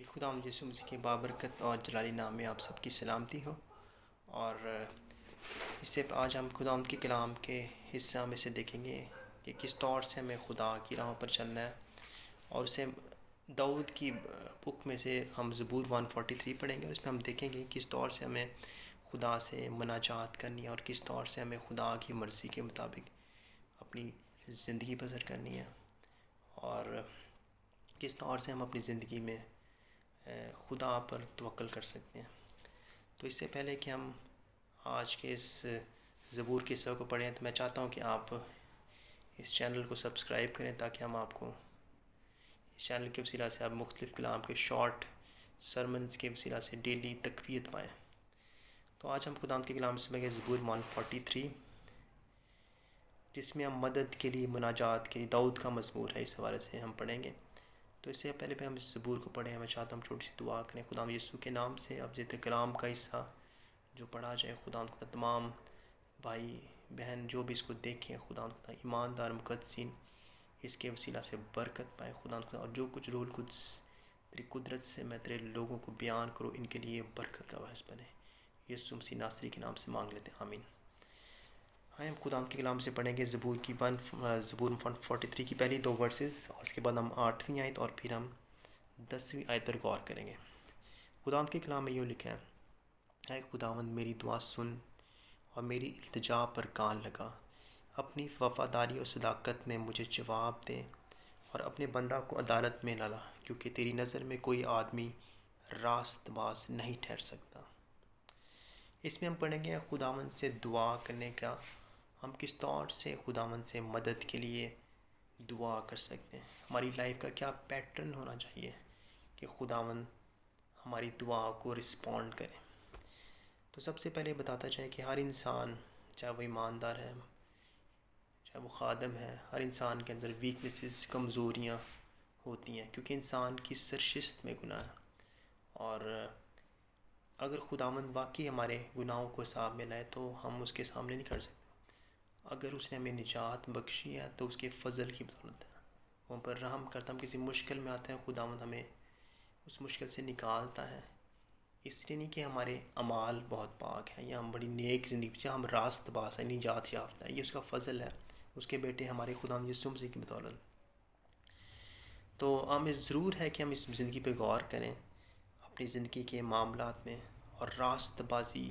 خداوند یسوع مسیح کے بابرکت اور جلالی نام میں آپ سب کی سلامتی ہو۔ اور اس سے آج ہم خداوند کے کلام کے حصہ میں سے دیکھیں گے کہ کس طور سے ہمیں خدا کی راہوں پر چلنا ہے، اور اسے داؤد کی بک میں سے ہم زبور 143 پڑھیں گے، اور اس میں ہم دیکھیں گے کس طور سے ہمیں خدا سے مناجات کرنی ہے اور کس طور سے ہمیں خدا کی مرضی کے مطابق اپنی زندگی بسر کرنی ہے، اور کس طور سے ہم اپنی زندگی میں خدا پر توکل کر سکتے ہیں۔ تو اس سے پہلے کہ ہم آج کے اس زبور کے حصہ کو پڑھیں تو میں چاہتا ہوں کہ آپ اس چینل کو سبسکرائب کریں تاکہ ہم آپ کو اس چینل کے وسیلہ سے آپ مختلف کلام کے شارٹ سرمنز کے وسیلہ سے ڈیلی تقویت پائیں۔ تو آج ہم خداوند کے کلام سے پڑھیں گے زبور 143، جس میں ہم مدد کے لیے مناجات کے لیے داؤد کا مزمور ہے، اس حوالے سے ہم پڑھیں گے۔ تو اس سے پہلے ہم اس زبور کو پڑھیں، میں چاہتا ہوں چھوٹی سی دعا کریں۔ خداوند یسوع کے نام سے اب جیتے کلام کا حصہ جو پڑھا جائے، خداوند خدا تمام بھائی بہن جو بھی اس کو دیکھیں، خداوند خدا ایماندار مقدسین اس کے وسیلہ سے برکت پائے خداوند خدا، اور جو کچھ روح القدس تیری قدرت سے میں تیرے لوگوں کو بیان کروں، ان کے لیے برکت کا باعث بنے۔ یسوع مسیح ناصری کے نام سے مانگ لیتے ہیں، آمین۔ ہم خداوند کے کلام سے پڑھیں گے زبور 143 کی پہلی 2 ورسز، اور اس کے بعد ہم 8ویں آیت اور پھر ہم 10ویں آیت پر غور کریں گے۔ خداوند کے کلام میں یوں لکھا ہے، اے خداوند میری دعا سن اور میری التجا پر کان لگا، اپنی وفاداری اور صداقت میں مجھے جواب دے اور اپنے بندہ کو عدالت میں لالا، کیونکہ تیری نظر میں کوئی آدمی راست باز نہیں ٹھہر سکتا۔ اس میں ہم پڑھیں گے خداوند سے دعا کرنے کا، ہم کس طور سے خداوند سے مدد کے لیے دعا کر سکتے ہیں، ہماری لائف کا کیا پیٹرن ہونا چاہیے کہ خداوند ہماری دعا کو رسپونڈ کرے۔ تو سب سے پہلے بتاتا جائے کہ ہر انسان، چاہے وہ ایماندار ہے چاہے وہ خادم ہے، ہر انسان کے اندر ویکنیسز، کمزوریاں ہوتی ہیں، کیونکہ انسان کی سرشت میں گناہ ہے، اور اگر خداوند واقعی ہمارے گناہوں کو حساب میں لائے تو ہم اس کے سامنے نہیں کر سکتے۔ اگر اس نے ہمیں نجات بخشی ہے تو اس کے فضل کی بدولت ہے، وہ ہم پر رحم کرتا، ہم کسی مشکل میں آتے ہیں، خداوند ہمیں اس مشکل سے نکالتا ہے، اس لیے نہیں کہ ہمارے اعمال بہت پاک ہیں یا ہم بڑی نیک زندگی سے ہم راست باز ہیں، نجات یافتہ ہے، یہ اس کا فضل ہے، اس کے بیٹے ہمارے خداوند یسوع مسیح کی بدولت۔ تو ہمیں ضرور ہے کہ ہم اس زندگی پہ غور کریں، اپنی زندگی کے معاملات میں، اور راست بازی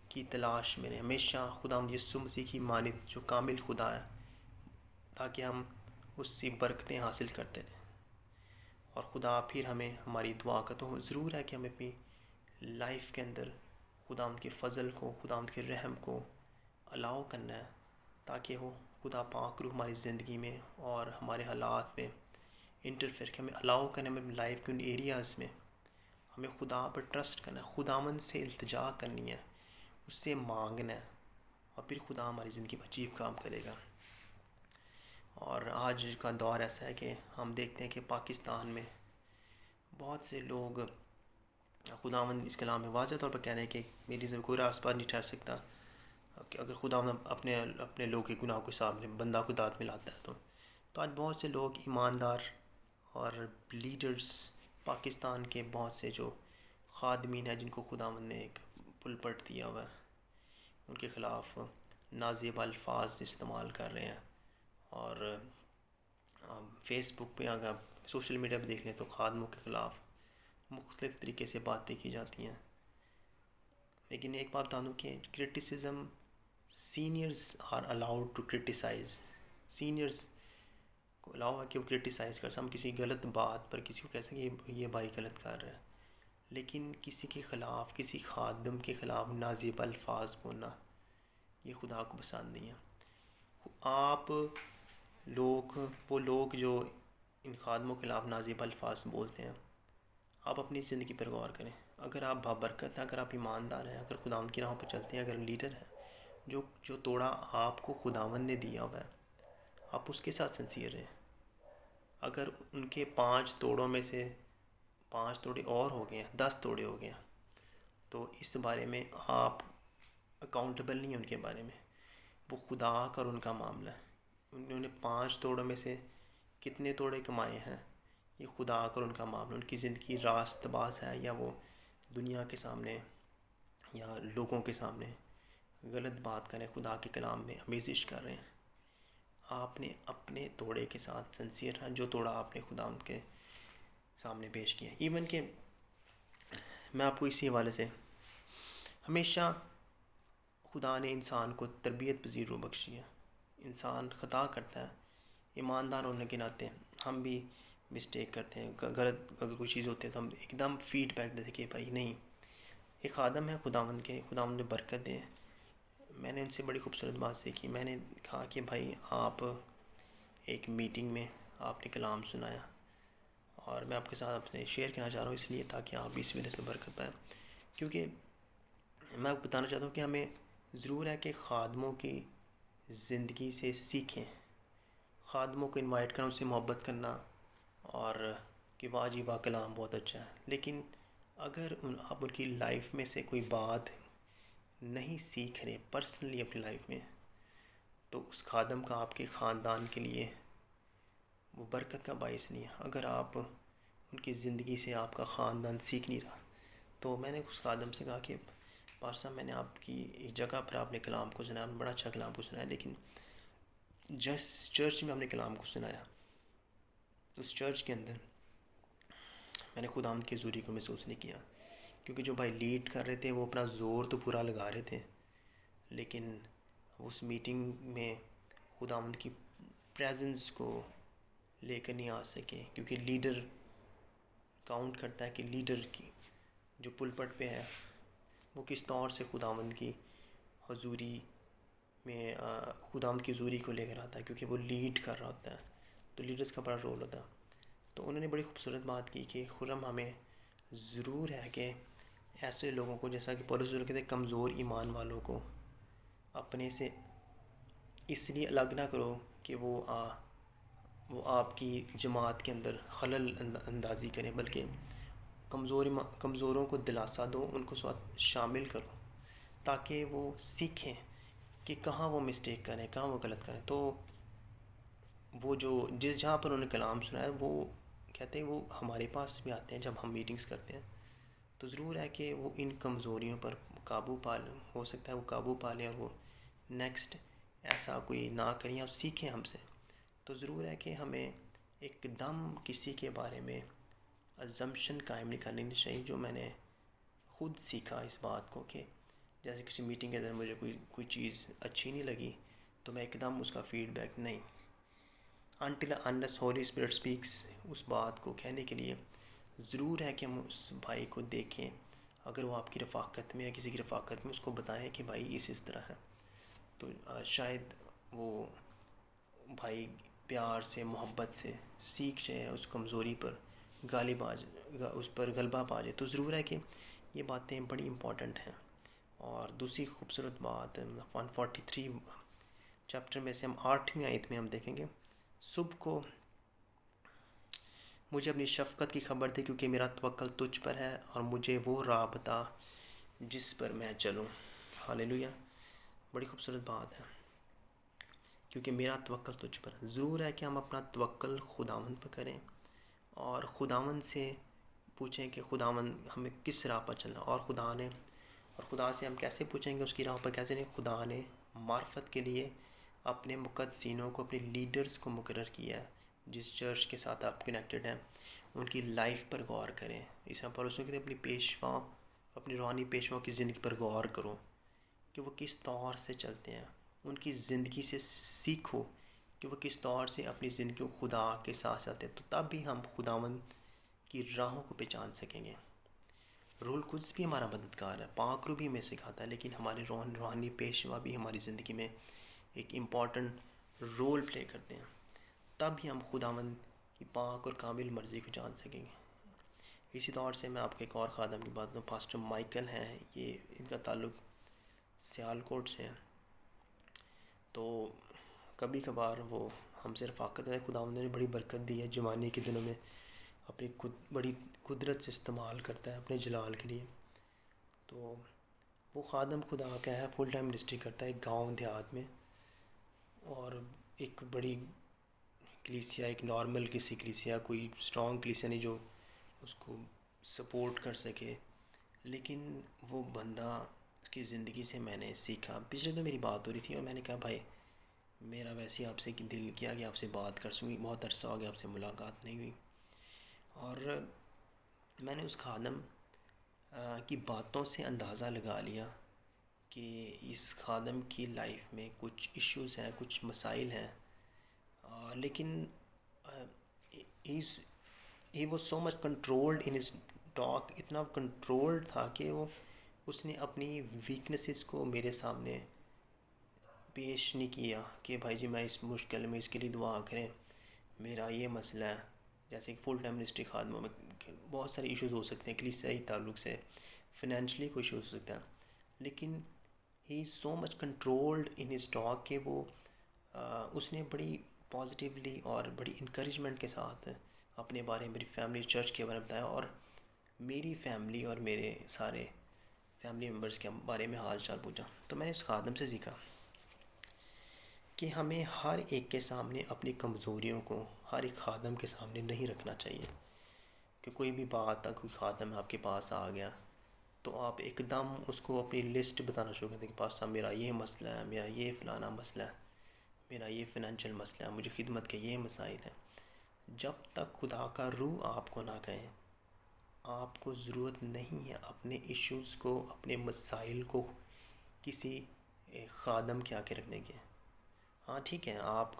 کی تلاش میں رہیں، ہمیشہ خداوند یسوع مسیح کی مانند جو کامل خدا ہے، تاکہ ہم اس سے برکتیں حاصل کرتے رہیں، اور خدا پھر ہمیں ہماری دعا کا تو ضرور ہے کہ ہمیں اپنی لائف کے اندر خداوند کے فضل کو، خداوند کے رحم کو الاؤ کرنا ہے، تاکہ وہ خدا پاک روح ہماری زندگی میں اور ہمارے حالات میں انٹرفیئر کہ ہمیں الاؤ کرنے میں لائف کے ان ایریاز میں ہمیں خدا پر ٹرسٹ کرنا ہے، خداوند سے التجا کرنی ہے، اس سے مانگنا ہے، اور پھر خدا ہماری زندگی میں عجیب کام کرے گا۔ اور آج کا دور ایسا ہے کہ ہم دیکھتے ہیں کہ پاکستان میں بہت سے لوگ، خداوند اس کلام میں واضح طور پر کہہ رہے ہیں کہ میری زندگی کوئی راست باز نہیں ٹھہر سکتا، کہ اگر خداوند اپنے لوگوں کے گناہ کو سامنے بندہ کو داد میں لاتا ہے تو آج بہت سے لوگ ایماندار اور لیڈرز، پاکستان کے بہت سے جو خادمین ہیں جن کو خداوند نے ایک پلپٹ دیا ہوا ہے، ان کے خلاف نازیبا الفاظ استعمال کر رہے ہیں، اور فیس بک پہ اگر سوشل میڈیا پہ دیکھ لیں تو خادموں کے خلاف مختلف طریقے سے باتیں کی جاتی ہیں۔ لیکن ایک بات بتا دوں کہ criticism, seniors are allowed to criticise, seniors کو الاؤ ہے کہ وہ کرٹیسائز کر سکیں، ہم کسی غلط بات پر کسی کو کہہ سکیں کہ یہ بھائی غلط کر رہا ہے، لیکن کسی کے خلاف، کسی خادم کے خلاف نازیبا الفاظ بولنا یہ خدا کو پسند نہیں ہے۔ آپ لوگ، وہ لوگ جو ان خادموں کے خلاف نازیبا الفاظ بولتے ہیں، آپ اپنی زندگی پر غور کریں، اگر آپ بابرکت ہیں، اگر آپ ایماندار ہیں، اگر خداوند کی راہوں پر چلتے ہیں، اگر لیڈر ہیں، جو توڑا آپ کو خداوند نے دیا ہوا ہے، آپ اس کے ساتھ سنسیئر رہیں۔ اگر ان کے 5 توڑوں میں سے 5 توڑے اور ہو گئے ہیں، 10 توڑے ہو گئے ہیں، تو اس بارے میں آپ اکاؤنٹیبل نہیں ہیں ان کے بارے میں، وہ خدا کا اور ان کا معاملہ ہے۔ انہوں نے 5 توڑوں میں سے کتنے توڑے کمائے ہیں، یہ خدا اور ان کا معاملہ، ان کی زندگی راست باز ہے یا وہ دنیا کے سامنے یا لوگوں کے سامنے غلط بات کریں، خدا کے کلام میں آمیزش کر رہے ہیں. آپ نے اپنے توڑے کے ساتھ سنسیئر رہا، جو توڑا آپ نے خدا کے سامنے پیش کیا. ایون کہ میں آپ کو اسی حوالے سے، ہمیشہ خدا نے انسان کو تربیت پذیر روح بخشی ہے. انسان خطا کرتا ہے، ایماندار ہونے کے ناطے ہم بھی مسٹیک کرتے ہیں، غلط اگر کوئی چیز ہوتی ہے تو ہم ایک دم فیڈ بیک دیتے کہ بھائی نہیں. ایک خادم ہے خداوند کے، خداوند نے برکت دے. میں نے ان سے بڑی خوبصورت بات سیکھی. میں نے کہا کہ بھائی آپ ایک میٹنگ میں آپ نے کلام سنایا، اور میں آپ کے ساتھ اپنے شیئر کرنا چاہ رہا ہوں اس لیے تاکہ آپ اس وجہ سے برکت پائیں. کیونکہ میں آپ کو بتانا چاہتا ہوں کہ ہمیں ضرور ہے کہ خادموں کی زندگی سے سیکھیں. خادموں کو انوائٹ کرنا، ان سے محبت کرنا، اور کہ واہ جی واہ کلام بہت اچھا ہے، لیکن اگر آپ ان کی لائف میں سے کوئی بات نہیں سیکھ رہے پرسنلی اپنی لائف میں، تو اس خادم کا آپ کے خاندان کے لیے وہ برکت کا باعث نہیں ہے. اگر آپ ان کی زندگی سے آپ کا خاندان سیکھ نہیں رہا، تو میں نے اس خادم سے کہا کہ پارسا میں نے آپ کی ایک جگہ پر آپ نے کلام کو سنایا، بڑا اچھا کلام کو سنایا، لیکن جس چرچ میں ہم نے کلام کو سنایا اس چرچ کے اندر میں نے خداوند کی حضوری کو محسوس نہیں کیا. کیونکہ جو بھائی لیڈ کر رہے تھے وہ اپنا زور تو پورا لگا رہے تھے، لیکن اس میٹنگ میں خداوند کی پریزنس کو لے کر نہیں آ سکے. کیونکہ لیڈر کاؤنٹ کرتا ہے کہ لیڈر کی جو پلپٹ پہ ہے وہ کس طور سے خداوند کی حضوری میں خداوند کی حضوری کو لے کر آتا ہے، کیونکہ وہ لیڈ کر رہا ہوتا ہے، تو لیڈرز کا بڑا رول ہوتا ہے. تو انہوں نے بڑی خوبصورت بات کی کہ خرم ہمیں ضرور ہے کہ ایسے لوگوں کو، جیسا کہ پولس کہتے ہیں کمزور ایمان والوں کو اپنے سے اس لیے الگ نہ کرو کہ وہ آپ کی جماعت کے اندر خلل اندازی کریں، بلکہ کمزوروں کو دلاسا دو، ان کو ساتھ شامل کرو تاکہ وہ سیکھیں کہ کہاں وہ مسٹیک کریں، کہاں وہ غلط کریں. تو وہ جو جہاں پر انہوں نے کلام سنایا، وہ کہتے ہیں وہ ہمارے پاس بھی آتے ہیں جب ہم میٹنگز کرتے ہیں، تو ضرور ہے کہ وہ ان کمزوریوں پر قابو پا لیں. ہو سکتا ہے وہ قابو پا لیں اور وہ نیکسٹ ایسا کوئی نہ کریں اور سیکھیں ہم سے. تو ضرور ہے کہ ہمیں ایک دم کسی کے بارے میں ازمپشن قائم نہیں کرنی چاہیے. جو میں نے خود سیکھا اس بات کو کہ جیسے کسی میٹنگ کے اندر مجھے کوئی چیز اچھی نہیں لگی تو میں ایک دم اس کا فیڈ بیک نہیں، until unless holy spirit speaks. اس بات کو کہنے کے لیے ضرور ہے کہ ہم اس بھائی کو دیکھیں، اگر وہ آپ کی رفاقت میں یا کسی کی رفاقت میں، اس کو بتائیں کہ بھائی اس طرح ہے. تو شاید وہ بھائی پیار سے محبت سے سیکھ جائے، اس کمزوری پر اس پر غلبہ پا جائے. تو ضرور ہے کہ یہ باتیں بڑی امپورٹنٹ ہیں. اور دوسری خوبصورت بات 143 چیپٹر میں سے ہم 8ویں آیت میں ہم دیکھیں گے، صبح کو مجھے اپنی شفقت کی خبر دے کیونکہ میرا توکل تجھ پر ہے، اور مجھے وہ راہ بتا جس پر میں چلوں. ہاللیلویہ. بڑی خوبصورت بات ہے، کیونکہ میرا توکل تجھ پر. ضرور ہے کہ ہم اپنا توکل خداوند پر کریں اور خداوند سے پوچھیں کہ خداوند ہمیں کس راہ پر چلنا. اور خدا سے ہم کیسے پوچھیں گے اس کی راہ پر کیسے نہیں. خدا نے معرفت کے لیے اپنے مقدسینوں کو، اپنے لیڈرز کو مقرر کیا ہے. جس چرچ کے ساتھ آپ کنیکٹڈ ہیں ان کی لائف پر غور کریں. اس طرح پولس کہتے ہیں اپنی روحانی پیشواؤں کی زندگی پر غور کرو کہ وہ کس طور سے چلتے ہیں. ان کی زندگی سے سیکھو کہ وہ کس طور سے اپنی زندگی کو خدا کے ساتھ چلتے ہیں. تو تب بھی ہم خداوند کی راہوں کو پہچان سکیں گے. روح القدس بھی ہمارا مددگار ہے، پاک روح بھی ہمیں سکھاتا ہے، لیکن ہمارے روحانی پیشوا بھی ہماری زندگی میں ایک امپورٹنٹ رول پلے کرتے ہیں. تب ہی ہم خداوند کی پاک اور کامل مرضی کو جان سکیں گے. اسی طور سے میں آپ کو ایک اور خادم کی بات کروں، پاسٹر مائیکل ہیں. یہ ان کا تعلق سیالکوٹ سے ہے. تو کبھی کبھار وہ ہم سے رفاقت ہے. خداوند نے بڑی برکت دی ہے، جوانی کے دنوں میں اپنی بڑی قدرت سے استعمال کرتا ہے اپنے جلال کے لیے. تو وہ خادم خدا کا ہے، فل ٹائم منسٹری کرتا ہے ایک گاؤں دیہات میں، اور ایک بڑی کلیسیا ایک نارمل کسی کلیسیا کوئی اسٹرانگ کلیسیا نہیں جو اس کو سپورٹ کر سکے، لیکن وہ بندہ کی زندگی سے میں نے سیکھا۔ پچھلے تو میری بات ہو رہی تھی اور میں نے کہا بھائی میرا ویسے ہی آپ سے دل کیا کہ آپ سے بات کر سکوں، بہت عرصہ ہو گیا آپ سے ملاقات نہیں ہوئی، اور میں نے اس خادم کی باتوں سے اندازہ لگا لیا کہ اس خادم کی لائف میں کچھ ایشوز ہیں، کچھ مسائل ہیں، لیکن he was so much controlled in his talk, اتنا کنٹرولڈ تھا کہ اس نے اپنی ویکنیسز کو میرے سامنے پیش نہیں کیا کہ بھائی جی میں اس مشکل میں اس کے لیے دعا کریں، میرا یہ مسئلہ ہے۔ جیسے کہ فل ٹائم منسٹری خادموں میں بہت سارے ایشوز ہو سکتے ہیں کلیسیائی تعلق سے، فنینشلی کوئی ایشو ہو سکتا ہے، لیکن ہی از سو مچ کنٹرولڈ ان ہز ٹاک کہ وہ اس نے بڑی پازیٹیولی اور بڑی انکریجمنٹ کے ساتھ اپنے بارے میں، میری فیملی چرچ کے بارے میں بتایا، اور میری فیملی اور میرے سارے فیملی ممبرس کے بارے میں حال چال پوچھا۔ تو میں نے اس خادم سے سیکھا کہ ہمیں ہر ایک کے سامنے اپنی کمزوریوں کو ہر ایک خادم کے سامنے نہیں رکھنا چاہیے، کہ کوئی بھی بات کوئی خادم آپ کے پاس آ گیا تو آپ ایک دم اس کو اپنی لسٹ بتانا شروع کر دیں کہ پاس صاحب میرا یہ مسئلہ ہے، میرا یہ فلانا مسئلہ ہے، میرا یہ فنینشیل مسئلہ ہے، مجھے خدمت کے یہ مسائل ہیں۔ جب تک خدا کا روح آپ کو نہ کہے، آپ کو ضرورت نہیں ہے اپنے ایشوز کو، اپنے مسائل کو کسی خادم کے آ کے رکھنے کی۔ ہاں ٹھیک ہے، آپ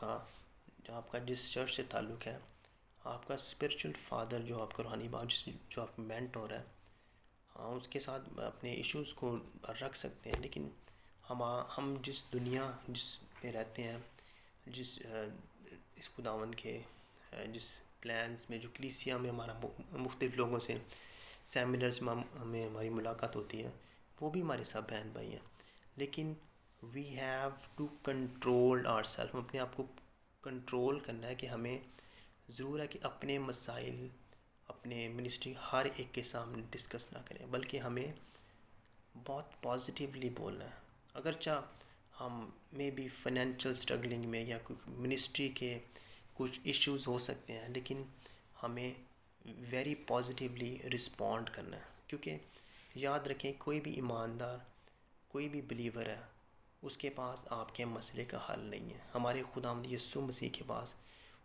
کا جس چرچ سے تعلق ہے، آپ کا اسپرچل فادر جو آپ کا روحانی باپ جو آپ مینٹور ہے، ہاں اس کے ساتھ اپنے ایشوز کو رکھ سکتے ہیں، لیکن ہم جس دنیا جس میں رہتے ہیں، جس اس خداوند کے جس پلانس میں، جو کلیسیا میں ہمارا مختلف لوگوں سے سیمینرز میں ہماری ملاقات ہوتی ہے، وہ بھی ہمارے سب بہن بھائی ہیں، لیکن we have to control our self, اپنے آپ کو کنٹرول کرنا ہے کہ ہمیں ضرور ہے کہ اپنے مسائل اپنے منسٹری ہر ایک کے سامنے ڈسکس نہ کریں، بلکہ ہمیں بہت پازیٹیولی بولنا ہے۔ اگرچہ ہم میں بھی فائنینشیل اسٹرگلنگ میں یا کوئی منسٹری کے کچھ ایشوز ہو سکتے ہیں، لیکن ہمیں ویری پازیٹیولی رسپونڈ کرنا ہے، کیونکہ یاد رکھیں کوئی بھی ایماندار، کوئی بھی بلیور ہے، اس کے پاس آپ کے مسئلے کا حل نہیں ہے۔ ہمارے خداوند یسوع مسیح کے پاس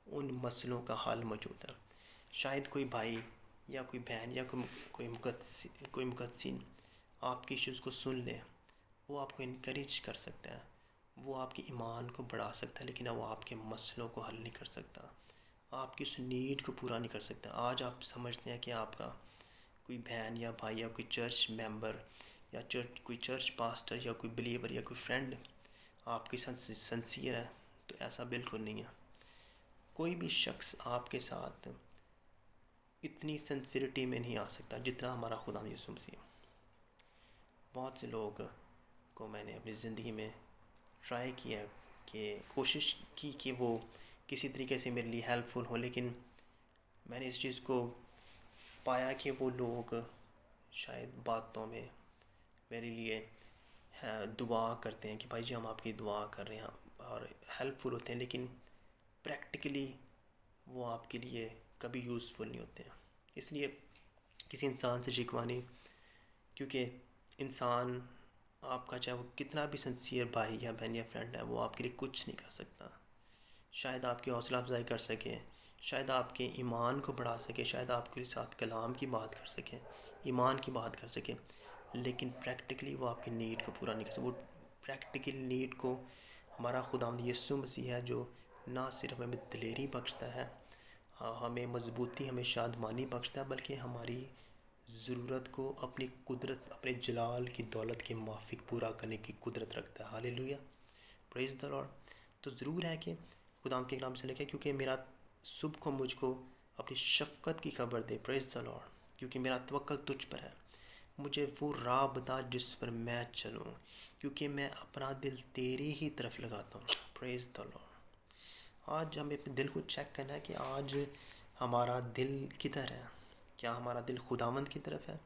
ان مسئلوں کا حل موجود ہے۔ شاید کوئی بھائی یا کوئی بہن یا کوئی مقدسین آپ کے ایشوز کو سن لے، وہ آپ کو انکریج کر سکتا ہے، وہ آپ کے ایمان کو بڑھا سکتا ہے، لیکن وہ آپ کے مسئلوں کو حل نہیں کر سکتا، آپ کی اس نیڈ کو پورا نہیں کر سکتا۔ آج آپ سمجھتے ہیں کہ آپ کا کوئی بہن یا بھائی یا کوئی چرچ ممبر یا کوئی چرچ پاسٹر یا کوئی بلیور یا کوئی فرینڈ آپ کے ساتھ سنسیئر ہے، تو ایسا بالکل نہیں ہے۔ کوئی بھی شخص آپ کے ساتھ اتنی سنسیئرٹی میں نہیں آ سکتا جتنا ہمارا خدا یسوع مسیح۔ بہت سے لوگ کو میں نے اپنی زندگی میں ٹرائی کیا کہ کوشش کی کہ وہ کسی طریقے سے میرے لیے ہیلپ فل ہو، لیکن میں نے اس چیز کو پایا کہ وہ لوگ شاید باتوں میں میرے لیے دعا کرتے ہیں کہ بھائی جی ہم آپ کی دعا کر رہے ہیں اور ہیلپ فل ہوتے ہیں، لیکن پریکٹیکلی وہ آپ کے لیے کبھی یوزفل نہیں ہوتے ہیں۔ اس لیے کسی انسان سے شکوہ نہیں، کیونکہ انسان آپ کا چاہے وہ کتنا بھی سنسیئر بھائی یا بہن یا فرینڈ ہے، وہ آپ کے لیے کچھ نہیں کر سکتا۔ شاید آپ کی حوصلہ افزائی کر سکے، شاید آپ کے ایمان کو بڑھا سکے، شاید آپ کے ساتھ کلام کی بات کر سکے، ایمان کی بات کر سکے، لیکن پریکٹیکلی وہ آپ کی نیڈ کو پورا نہیں کر سکتا۔ وہ پریکٹیکل نیڈ کو ہمارا خداوند یسوع مسیح ہے جو نہ صرف ہمیں دلیری بخشتا ہے، ہمیں مضبوطی، ہمیں شادمانی بخشتا ہے، بلکہ ہماری ضرورت کو اپنی قدرت، اپنے جلال کی دولت کے موافق پورا کرنے کی قدرت رکھتا ہے۔ ہاللیلویہ، پریز دی لارڈ۔ تو ضرور ہے کہ خداوند کے کلام سے لکھا ہے، کیونکہ میرا صبح کو مجھ کو اپنی شفقت کی خبر دے، پریز دی لارڈ، کیونکہ میرا توکل تجھ پر ہے، مجھے وہ راہ بتا جس پر میں چلوں، کیونکہ میں اپنا دل تیری ہی طرف لگاتا ہوں، پریز دی لارڈ۔ آج ہمیں اپنے دل کو چیک کرنا ہے کہ آج ہمارا دل کدھر ہے، کیا ہمارا دل خداوند کی طرف ہے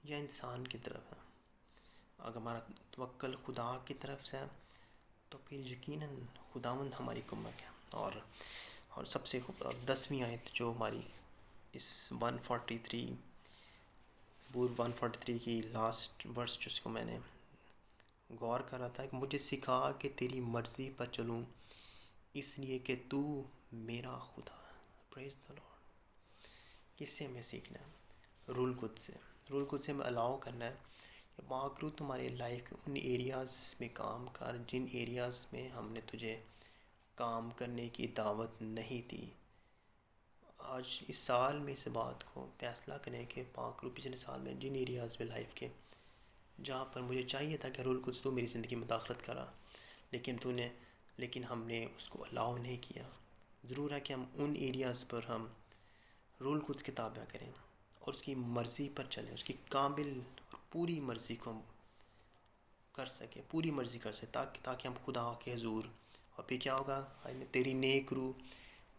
یا انسان کی طرف ہے؟ اگر ہمارا توکل خدا کی طرف سے ہے تو پھر یقیناً خداوند ہماری کمک ہے، اور اور سب سے 10ویں آیت جو ہماری اس 143 زبور 143 کی لاسٹ ورس جس کو میں نے غور کر رہا تھا کہ مجھے سکھا کہ تیری مرضی پر چلوں اس لیے کہ تو میرا خدا ہے. پریز دا لارڈ. کس سے ہمیں سیکھنا ہے؟ رول قدس سے. رول قدس سے ہمیں الاؤ کرنا ہے کہ پاک روح تمہارے لائف کے ان ایریاز میں کام کر جن ایریاز میں ہم نے تجھے کام کرنے کی دعوت نہیں دی. آج اس سال میں اس بات کو فیصلہ کریں کہ پاک روح پچھلے سال میں جن ایریاز میں لائف کے جہاں پر مجھے چاہیے تھا کہ رول قدس تو میری زندگی میں داخلت کرا لیکن ہم نے اس کو الاؤ نہیں کیا. ضرور ہے کہ ہم ان ایریاز پر ہم رول قدس کی تابع کریں اور اس کی مرضی پر چلیں, اس کی کامل اور پوری مرضی کو ہم کر سکیں, پوری مرضی کر سکیں تاکہ ہم خدا کے حضور. اور پھر کیا ہوگا؟ تیری نیک روح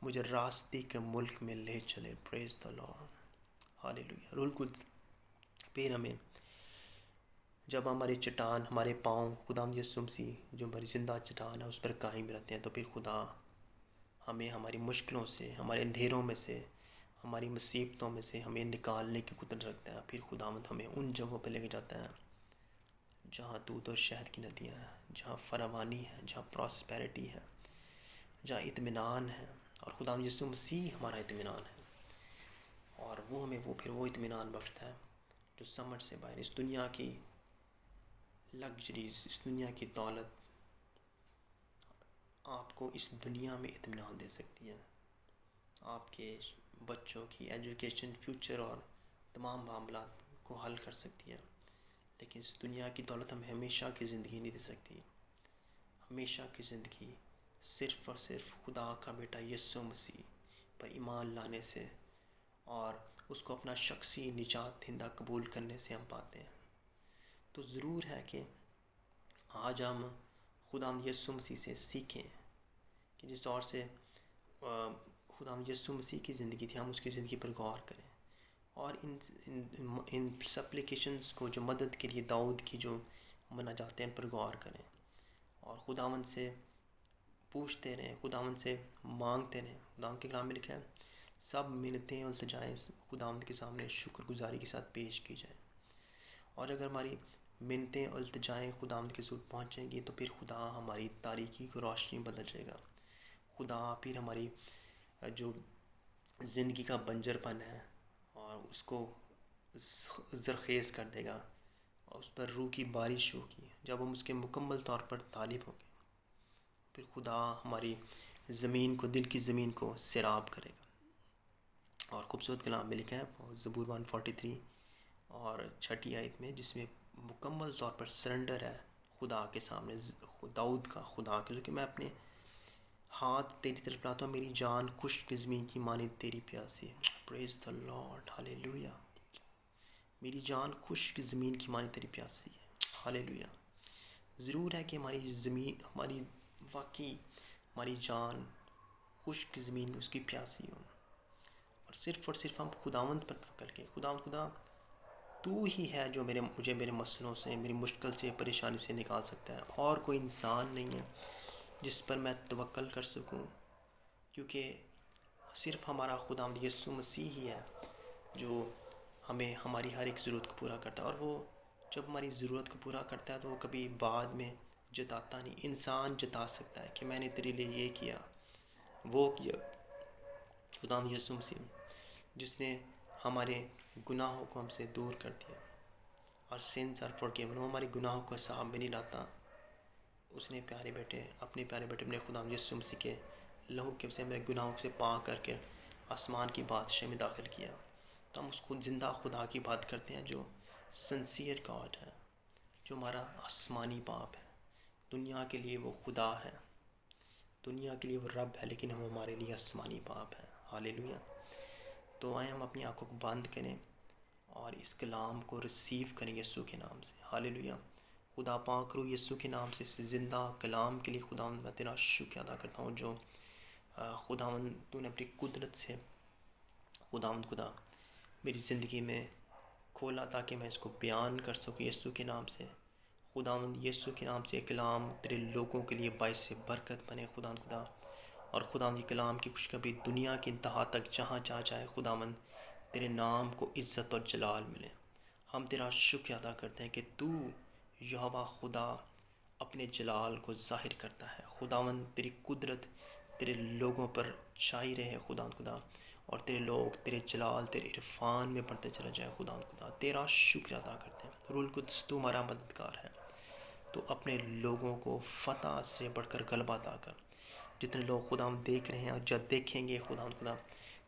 مجھے راستے کے ملک میں لے چلے. پریز دا لارڈ. ہاللیلویہ. رول قدس پھر ہمیں جب ہماری چٹان ہمارے پاؤں خدا یسوع مسیح جو ہماری زندہ چٹان ہے اس پر قائم رہتے ہیں تو پھر خدا ہمیں ہماری مشکلوں سے, ہمارے اندھیروں میں سے, ہماری مصیبتوں میں سے ہمیں نکالنے کی قدرت رکھتا ہے. پھر خداوند ہمیں ان جگہوں پہ لے کے جاتا ہے جہاں دودھ اور شہد کی ندیاں ہیں, جہاں فراوانی ہے, جہاں پراسپیرٹی ہے, جہاں اطمینان ہے. اور خدا یسوع مسیح ہمارا اطمینان ہے, اور وہ ہمیں پھر وہ اطمینان بخشتا ہے جو سمجھ سے باہر. اس دنیا کی لگژریز, اس دنیا کی دولت آپ کو اس دنیا میں اطمینان دے سکتی ہے, آپ کے بچوں کی ایجوکیشن, فیوچر اور تمام معاملات کو حل کر سکتی ہے. لیکن اس دنیا کی دولت ہمیں ہمیشہ کی زندگی نہیں دے سکتی. ہمیشہ کی زندگی صرف اور صرف خدا کا بیٹا یسوع مسیح پر ایمان لانے سے اور اس کو اپنا شخصی نجات دہندہ قبول کرنے سے ہم پاتے ہیں. تو ضرور ہے کہ آج ہم خدا یسوع مسیح سے سیکھیں کہ جس طور سے خدا یسوع مسیح کی زندگی تھی ہم اس کی زندگی پر غور کریں, اور ان سپلیکیشنز کو جو مدد کے لیے داؤد کی جو مناجات ہیں ان پر غور کریں, اور خداوند سے پوچھتے رہیں, خداوند سے مانگتے رہیں. خداوند کے کلام میں لکھا ہے سب منتیں اور التجائیں خداوند کے سامنے شکر گزاری کے ساتھ پیش کی جائیں. اور اگر ہماری منتیں اور التجائیں خداوند کے حضور پہنچیں گی تو پھر خدا ہماری تاریکی کو روشنی بدل جائے گا. خدا پھر ہماری جو زندگی کا بنجر پن ہے اور اس کو زرخیز کر دے گا, اور اس پر روح کی بارش ہوگی. جب ہم اس کے مکمل طور پر طالب ہوں گے پھر خدا ہماری زمین کو, دل کی زمین کو سیراب کرے گا. اور خوبصورت کلام میں لکھا ہے زبور 143 اور 6 آیت میں, جس میں مکمل طور پر سرنڈر ہے خدا کے سامنے, داؤد کا خدا کے, جو کہ میں اپنے ہاتھ تیری طرف لاتا ہوں, میری جان خشک زمین کی مانند تیری پیاسی ہے. پریز دا لارڈ. ہاللیلویہ. میری جان خشک زمین کی مانند تیری پیاسی ہے. ہاللیلویہ. ضرور ہے کہ ہماری زمین, ہماری جان خشک زمین اس کی پیاسی ہو, اور صرف ہم خداوند پر توکل کریں. خدا تو ہی ہے جو مجھے میرے مسئلوں سے, میری مشکل سے, پریشانی سے نکال سکتا ہے. اور کوئی انسان نہیں ہے جس پر میں توکل کر سکوں, کیونکہ صرف ہمارا خداوند یسوع مسیح ہی ہے جو ہمیں ہماری ہر ایک ضرورت کو پورا کرتا ہے. اور وہ جب ہماری ضرورت کو پورا کرتا ہے تو وہ کبھی بعد میں جتاتا نہیں. انسان جتا سکتا ہے کہ میں نے تیرے لیے یہ کیا, وہ کیا. خداوند یسوع مسیح جس نے ہمارے گناہوں کو ہم سے دور کر دیا, اور سنس آر فارگیون, وہ ہمارے گناہوں کو حساب میں نہیں لاتا. اس نے اپنے پیارے بیٹے اپنے خداوند یسوع مسیح کے لہو کے سے ہمیں گناہوں سے پاک کر کے آسمان کی بادشاہ میں داخل کیا. تو ہم اس کو زندہ خدا کی بات کرتے ہیں جو سنسیئر گاڈ ہے, جو ہمارا آسمانی باپ ہے. دنیا کے لیے وہ خدا ہے, دنیا کے لیے وہ رب ہے, لیکن وہ ہمارے لیے آسمانی باپ ہے. ہاللیلویہ. تو آئیں ہم اپنی آنکھوں کو بند کریں اور اس کلام کو ریسیو کریں یسوع کے نام سے. ہاللیلویہ. خدا پاک روح یسوع کے نام سے اس زندہ کلام کے لیے خداوند میں تیرا شکر ادا کرتا ہوں, جو خداوند تو نے اپنی قدرت سے خداوند خدا میری زندگی میں کھولا تاکہ میں اس کو بیان کر سکوں یسوع کے نام سے. خداوند یسوع کے نام سے کلام تیرے لوگوں کے لیے باعث برکت بنے خداوند خدا, اور خداوند کے کلام کی خوشخبری دنیا کی انتہا تک جہاں جائے خداوند تیرے نام کو عزت اور جلال ملے۔ ہم تیرا شکر ادا کرتے ہیں کہ تو یہوہ خدا اپنے جلال کو ظاہر کرتا ہے۔ خداوند تیری قدرت تیرے لوگوں پر چھائی رہے خدا، اور تیرے لوگ تیرے جلال تیرے عرفان میں بڑھتے چلے جائے خدا۔ تیرا شکر ادا کرتے ہیں۔ روح القدس تو ہمارا مددگار ہے، تو اپنے لوگوں کو فتح سے بڑھ کر غلبہ عطا کر۔ جتنے لوگ خداوند دیکھ رہے ہیں اور جب دیکھیں گے خدا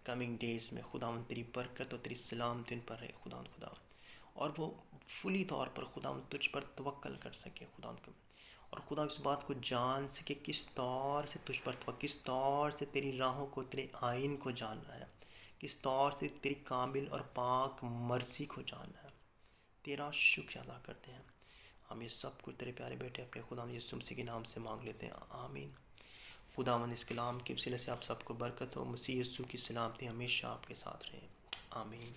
کمنگ ڈیز میں، خداوند تیری برکت اور تیری سلامتی ان پر رہے خدا، اور وہ فلی طور پر خداوند تجھ پر توکل کر سکے اور خدا اس بات کو جان سکے کس طور سے تجھ پر کس طور سے تیری راہوں کو، تیرے آئین کو جاننا ہے، کس طور سے تیری کامل اور پاک مرضی کو جاننا ہے۔ تیرا شکر ادا کرتے ہیں۔ ہم یہ سب کچھ تیرے پیارے بیٹے اپنے خدا یسوع مسیح کے نام سے مانگ لیتے ہیں، آمین۔ خداوند اس کلام کے وسیلے سے آپ سب کو برکت ہو۔ مسیح یسوع کی سلامتی ہمیشہ آپ کے ساتھ رہے، آمین۔